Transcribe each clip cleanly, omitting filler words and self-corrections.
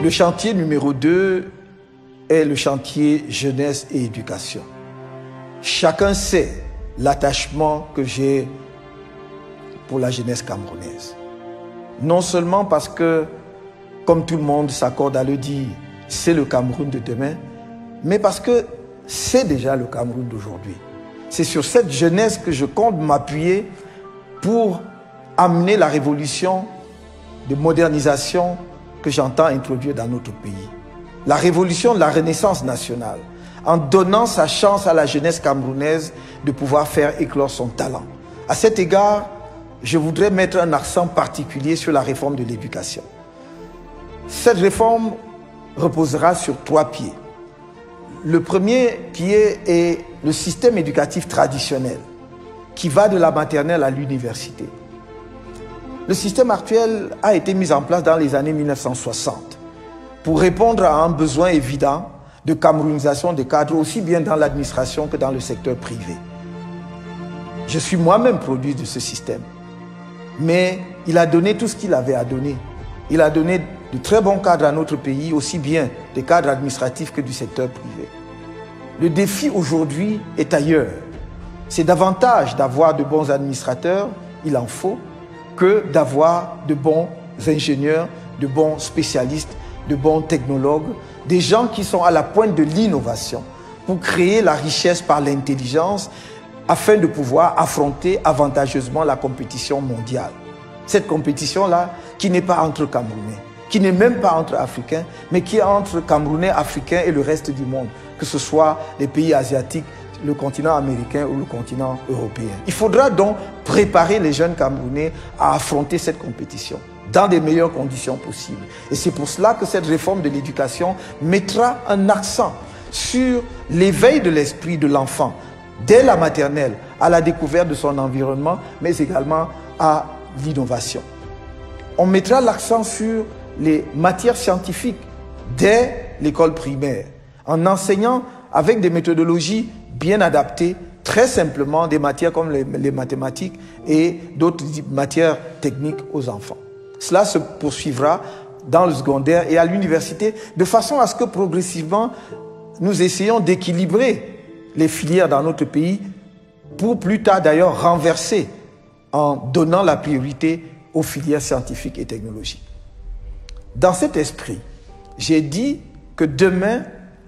Le chantier numéro 2 est le chantier jeunesse et éducation. Chacun sait l'attachement que j'ai pour la jeunesse camerounaise. Non seulement parce que, comme tout le monde s'accorde à le dire, c'est le Cameroun de demain, mais parce que c'est déjà le Cameroun d'aujourd'hui. C'est sur cette jeunesse que je compte m'appuyer pour amener la révolution de modernisation que j'entends introduire dans notre pays. La révolution de la renaissance nationale, en donnant sa chance à la jeunesse camerounaise de pouvoir faire éclore son talent. À cet égard, je voudrais mettre un accent particulier sur la réforme de l'éducation. Cette réforme reposera sur 3 pieds. Le premier pied est le système éducatif traditionnel, qui va de la maternelle à l'université. Le système actuel a été mis en place dans les années 1960 pour répondre à un besoin évident de camerounisation des cadres, aussi bien dans l'administration que dans le secteur privé. Je suis moi-même produit de ce système. Mais il a donné tout ce qu'il avait à donner. Il a donné de très bons cadres à notre pays, aussi bien des cadres administratifs que du secteur privé. Le défi aujourd'hui est ailleurs. C'est davantage d'avoir de bons administrateurs, il en faut, que d'avoir de bons ingénieurs, de bons spécialistes, de bons technologues, des gens qui sont à la pointe de l'innovation pour créer la richesse par l'intelligence afin de pouvoir affronter avantageusement la compétition mondiale. Cette compétition-là qui n'est pas entre Camerounais, qui n'est même pas entre Africains, mais qui est entre Camerounais, Africains et le reste du monde, que ce soit les pays asiatiques, le continent américain ou le continent européen. Il faudra donc préparer les jeunes Camerounais à affronter cette compétition dans des meilleures conditions possibles. Et c'est pour cela que cette réforme de l'éducation mettra un accent sur l'éveil de l'esprit de l'enfant, dès la maternelle, à la découverte de son environnement, mais également à l'innovation. On mettra l'accent sur les matières scientifiques dès l'école primaire, en enseignant avec des méthodologies bien adaptées, très simplement des matières comme les mathématiques et d'autres matières techniques aux enfants. Cela se poursuivra dans le secondaire et à l'université, de façon à ce que progressivement, nous essayons d'équilibrer les filières dans notre pays pour plus tard d'ailleurs renverser en donnant la priorité aux filières scientifiques et technologiques. Dans cet esprit, j'ai dit que demain,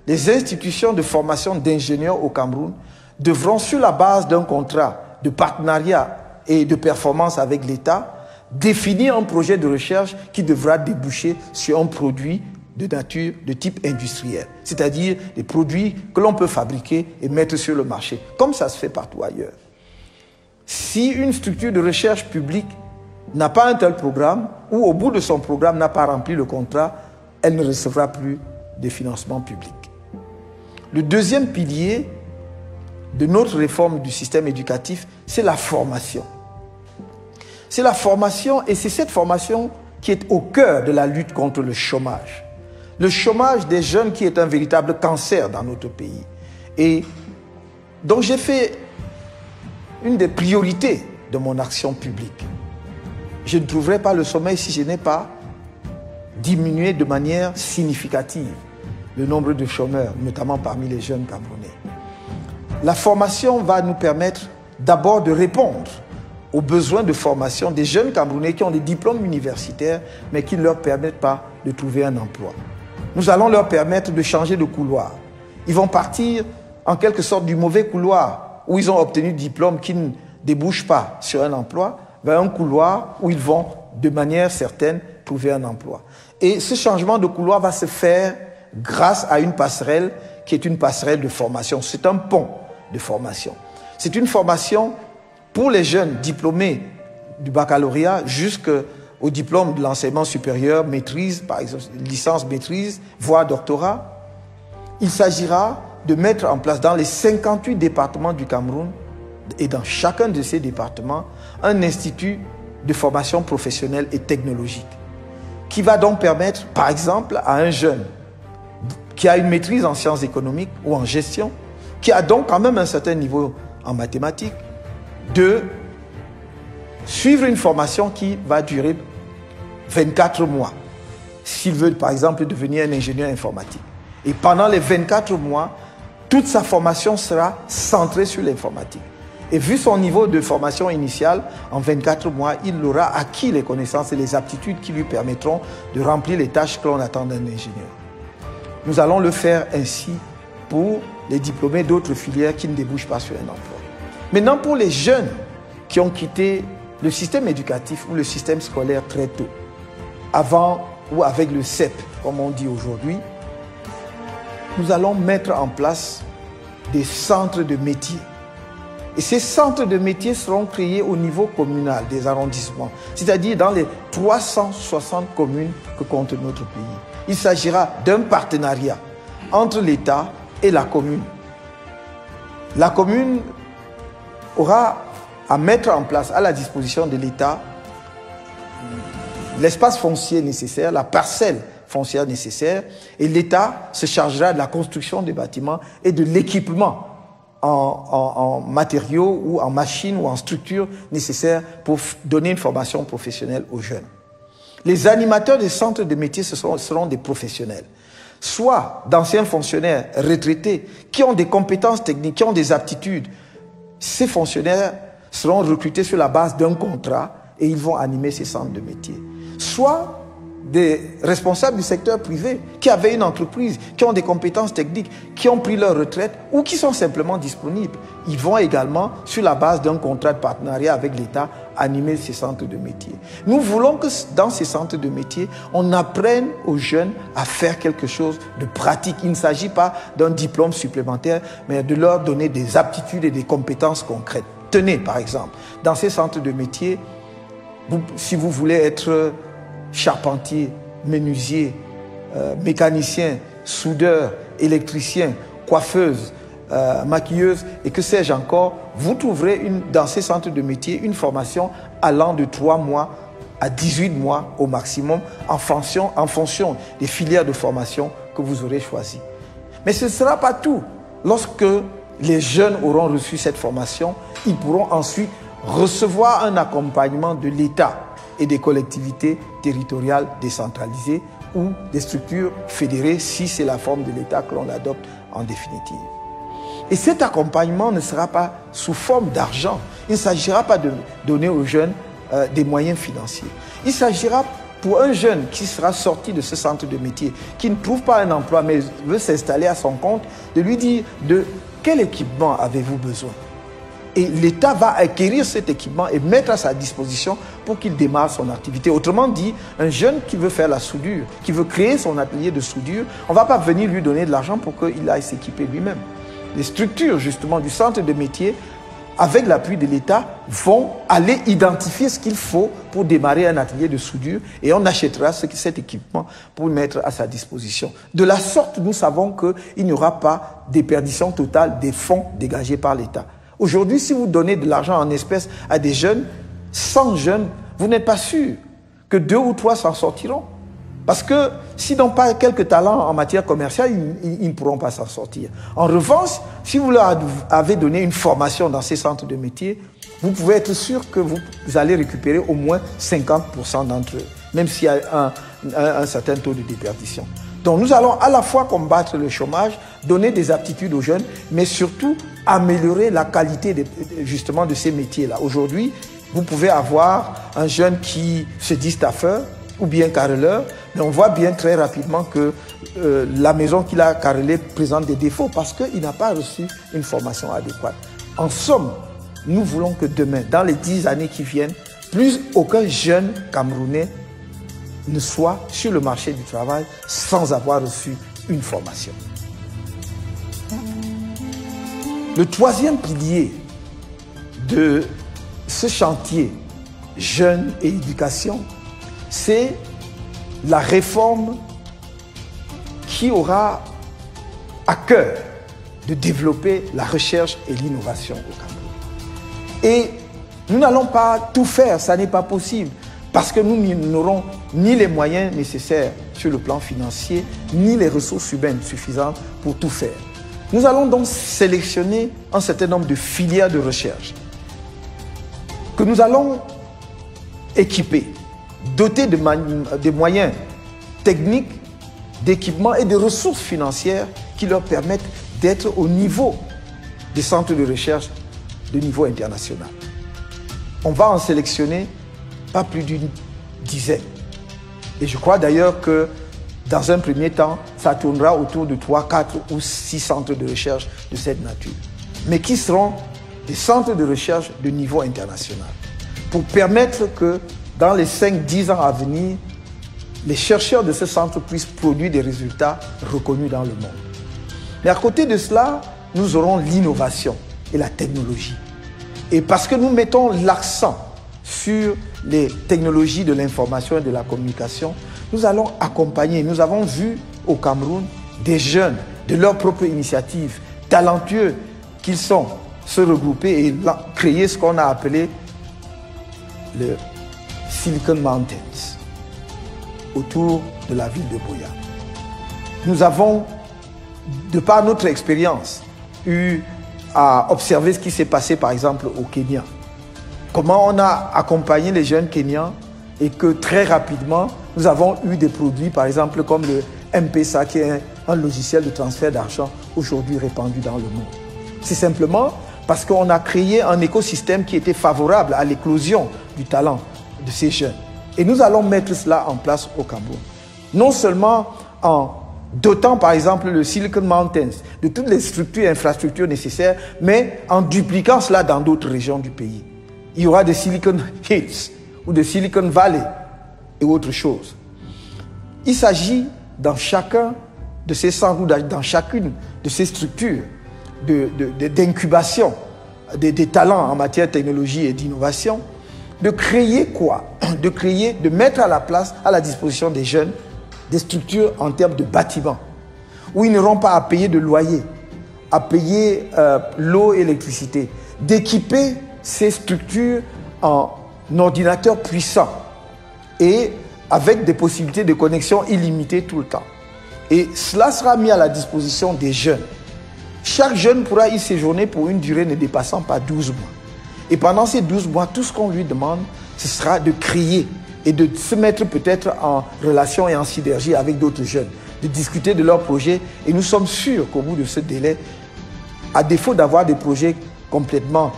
les institutions de formation d'ingénieurs au Cameroun devront, sur la base d'un contrat de partenariat et de performance avec l'État, définir un projet de recherche qui devra déboucher sur un produit de nature de type industriel, c'est-à-dire des produits que l'on peut fabriquer et mettre sur le marché, comme ça se fait partout ailleurs. Si une structure de recherche publique n'a pas un tel programme, ou au bout de son programme n'a pas rempli le contrat, elle ne recevra plus de financement public. Le deuxième pilier de notre réforme du système éducatif, c'est la formation. C'est la formation et c'est cette formation qui est au cœur de la lutte contre le chômage. Le chômage des jeunes qui est un véritable cancer dans notre pays. Et donc j'ai fait une des priorités de mon action publique. Je ne trouverai pas le sommeil si je n'ai pas diminué de manière significative le nombre de chômeurs, notamment parmi les jeunes Camerounais. La formation va nous permettre d'abord de répondre aux besoins de formation des jeunes Camerounais qui ont des diplômes universitaires, mais qui ne leur permettent pas de trouver un emploi. Nous allons leur permettre de changer de couloir. Ils vont partir en quelque sorte du mauvais couloir où ils ont obtenu des diplômes qui ne débouchent pas sur un emploi, vers un couloir où ils vont de manière certaine trouver un emploi. Et ce changement de couloir va se faire grâce à une passerelle qui est une passerelle de formation. C'est un pont de formation. C'est une formation pour les jeunes diplômés du baccalauréat jusqu'au diplôme de l'enseignement supérieur, maîtrise, par exemple licence maîtrise, voire doctorat. Il s'agira de mettre en place dans les 58 départements du Cameroun et dans chacun de ces départements un institut de formation professionnelle et technologique qui va donc permettre, par exemple, à un jeune qui a une maîtrise en sciences économiques ou en gestion, qui a donc quand même un certain niveau en mathématiques, de suivre une formation qui va durer 24 mois. s'il veut par exemple devenir un ingénieur informatique. Et pendant les 24 mois, toute sa formation sera centrée sur l'informatique. Et vu son niveau de formation initiale, en 24 mois, il aura acquis les connaissances et les aptitudes qui lui permettront de remplir les tâches que l'on attend d'un ingénieur. Nous allons le faire ainsi pour les diplômés d'autres filières qui ne débouchent pas sur un emploi. Maintenant, pour les jeunes qui ont quitté le système éducatif ou le système scolaire très tôt, avant ou avec le CEP, comme on dit aujourd'hui, nous allons mettre en place des centres de métiers. Et ces centres de métiers seront créés au niveau communal des arrondissements, c'est-à-dire dans les 360 communes que compte notre pays. Il s'agira d'un partenariat entre l'État et la commune. La commune aura à mettre en place à la disposition de l'État l'espace foncier nécessaire, la parcelle foncière nécessaire, et l'État se chargera de la construction des bâtiments et de l'équipement en matériaux ou en machines ou en structures nécessaires pour donner une formation professionnelle aux jeunes. Les animateurs des centres de métiers seront des professionnels, soit d'anciens fonctionnaires retraités qui ont des compétences techniques, qui ont des aptitudes. Ces fonctionnaires seront recrutés sur la base d'un contrat et ils vont animer ces centres de métiers. Soit des responsables du secteur privé qui avaient une entreprise, qui ont des compétences techniques, qui ont pris leur retraite ou qui sont simplement disponibles. Ils vont également, sur la base d'un contrat de partenariat avec l'État, animer ces centres de métiers. Nous voulons que dans ces centres de métiers, on apprenne aux jeunes à faire quelque chose de pratique. Il ne s'agit pas d'un diplôme supplémentaire, mais de leur donner des aptitudes et des compétences concrètes. Tenez, par exemple, dans ces centres de métiers, si vous voulez être charpentier, menuisier, mécanicien, soudeur, électricien, coiffeuse, maquilleuse et que sais-je encore, vous trouverez dans ces centres de métiers une formation allant de 3 mois à 18 mois au maximum en fonction des filières de formation que vous aurez choisies. Mais ce ne sera pas tout. Lorsque les jeunes auront reçu cette formation, ils pourront ensuite recevoir un accompagnement de l'État et des collectivités territoriales décentralisées ou des structures fédérées si c'est la forme de l'État que l'on adopte en définitive. Et cet accompagnement ne sera pas sous forme d'argent. Il ne s'agira pas de donner aux jeunes des moyens financiers. Il s'agira pour un jeune qui sera sorti de ce centre de métier, qui ne trouve pas un emploi mais veut s'installer à son compte, de lui dire de quel équipement avez-vous besoin. Et l'État va acquérir cet équipement et mettre à sa disposition pour qu'il démarre son activité. Autrement dit, un jeune qui veut faire la soudure, qui veut créer son atelier de soudure, on ne va pas venir lui donner de l'argent pour qu'il aille s'équiper lui-même. Les structures justement du centre de métier, avec l'appui de l'État, vont aller identifier ce qu'il faut pour démarrer un atelier de soudure et on achètera cet équipement pour le mettre à sa disposition. De la sorte, nous savons qu'il n'y aura pas déperdition totale des fonds dégagés par l'État. Aujourd'hui, si vous donnez de l'argent en espèces à des jeunes, 100 jeunes, vous n'êtes pas sûr que 2 ou 3 s'en sortiront. Parce que s'ils n'ont pas quelques talents en matière commerciale, ils ne pourront pas s'en sortir. En revanche, si vous leur avez donné une formation dans ces centres de métiers, vous pouvez être sûr que vous allez récupérer au moins 50% d'entre eux, même s'il y a un certain taux de déperdition. Donc nous allons à la fois combattre le chômage, donner des aptitudes aux jeunes, mais surtout améliorer la qualité justement de ces métiers-là. Aujourd'hui, vous pouvez avoir un jeune qui se dit staffeur ou bien carreleur, mais on voit bien très rapidement que la maison qu'il a carrelée présente des défauts parce qu'il n'a pas reçu une formation adéquate. En somme, nous voulons que demain, dans les 10 années qui viennent, plus aucun jeune Camerounais ne soit sur le marché du travail sans avoir reçu une formation. Le troisième pilier de ce chantier jeunes et éducation, c'est la réforme qui aura à cœur de développer la recherche et l'innovation au Cameroun. Et nous n'allons pas tout faire, ça n'est pas possible, parce que nous n'aurons ni les moyens nécessaires sur le plan financier, ni les ressources humaines suffisantes pour tout faire. Nous allons donc sélectionner un certain nombre de filières de recherche que nous allons équiper, doter de moyens techniques, d'équipements et de ressources financières qui leur permettent d'être au niveau des centres de recherche de niveau international. On va en sélectionner pas plus d'une dizaine. Et je crois d'ailleurs que dans un premier temps, ça tournera autour de 3, 4 ou 6 centres de recherche de cette nature, mais qui seront des centres de recherche de niveau international, pour permettre que dans les 5-10 ans à venir, les chercheurs de ce centre puissent produire des résultats reconnus dans le monde. Mais à côté de cela, nous aurons l'innovation et la technologie. Et parce que nous mettons l'accent sur les technologies de l'information et de la communication, nous allons accompagner. Nous avons vu au Cameroun des jeunes de leur propre initiative, talentueux qu'ils sont, se regrouper et créer ce qu'on a appelé le Silicon Mountains autour de la ville de Buea. Nous avons, de par notre expérience, eu à observer ce qui s'est passé par exemple au Kenya. Comment on a accompagné les jeunes Kenyans et que très rapidement, nous avons eu des produits par exemple comme le M-Pesa qui est un logiciel de transfert d'argent aujourd'hui répandu dans le monde. C'est simplement parce qu'on a créé un écosystème qui était favorable à l'éclosion du talent de ces jeunes. Et nous allons mettre cela en place au Cameroun. Non seulement en dotant par exemple le Silicon Mountains de toutes les structures et infrastructures nécessaires, mais en dupliquant cela dans d'autres régions du pays. Il y aura des Silicon Hills ou des Silicon Valley et autre chose. Il s'agit dans chacun de ces centres ou dans chacune de ces structures d'incubation des talents en matière de technologie et d'innovation, de créer quoi? De mettre à la disposition des jeunes des structures en termes de bâtiments, où ils n'auront pas à payer de loyer, à payer l'eau et l'électricité, d'équiper ces structures en ordinateurs puissants et avec des possibilités de connexion illimitées tout le temps. Et cela sera mis à la disposition des jeunes. Chaque jeune pourra y séjourner pour une durée ne dépassant pas 12 mois. Et pendant ces 12 mois, tout ce qu'on lui demande, ce sera de créer et de se mettre peut-être en relation et en synergie avec d'autres jeunes, de discuter de leurs projets. Et nous sommes sûrs qu'au bout de ce délai, à défaut d'avoir des projets complètement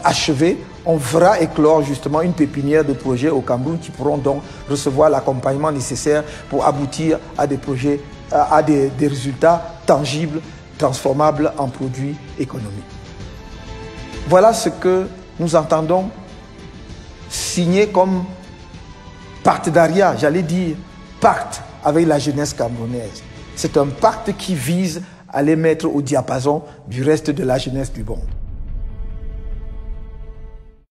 achevés, on fera éclore justement une pépinière de projets au Cameroun qui pourront donc recevoir l'accompagnement nécessaire pour aboutir à des projets, à des résultats tangibles, transformables en produits économiques. Voilà ce que nous entendons signer comme partenariat, j'allais dire pacte avec la jeunesse camerounaise. C'est un pacte qui vise à les mettre au diapason du reste de la jeunesse du monde.